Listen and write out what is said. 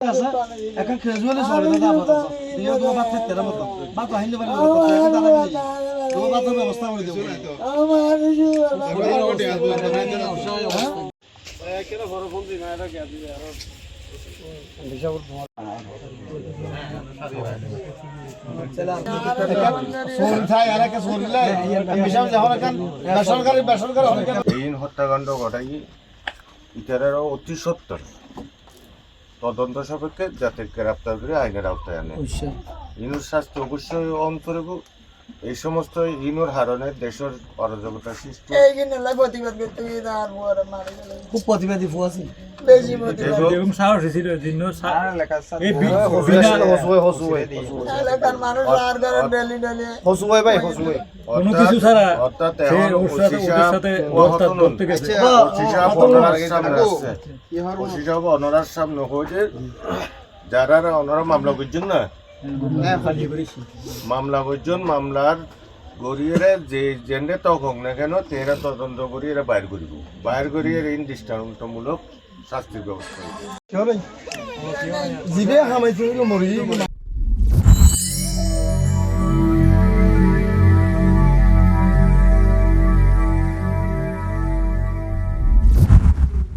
এখন ক্যাজুয়ালি চলে দাদা আমার দিয়ে তো বাত করতে না মত বাত আহিলে পারে তো বাত ব্যবস্থা করে দেব কেন বড় ফোন দিই না এটা কে দিবে আর বিশাল ফোন থাই আর একটা ফোন দিলে বিশাল যখন কান বেসরকারি অনেক এই হত্যাকাণ্ড ঘটাই ইতারের অতি সত্তর তদন্ত সাপেক্ষে যাতে গ্রেপ্তার করে আইনের আওতায় আনে ইনুর শাস্তি অবশ্যই অন্তরে এই সমস্ত ইনুর হারণে দেশের অরাজকতা সৃষ্টি খুব প্রতিবাদী ফুয়াছি এবং সাহসী ছিল জিন্ন এই হসুয় ভাই হসুয় কোনো কিছু ছাড়া অর্থাৎ সে ওর সাথে ধরতে গেছে অনরার সামনে হয়েছে যারা অনরা মামলা করছেন না মামলা করছেন মামলার গড়িয়ে যে জেন্ডে তখন না কেন তেরা তদন্ত করি এরা বাইর করিয়ে এই দৃষ্টান্তমূলক শাস্তির ব্যবস্থা জিবে হামাইতে মরি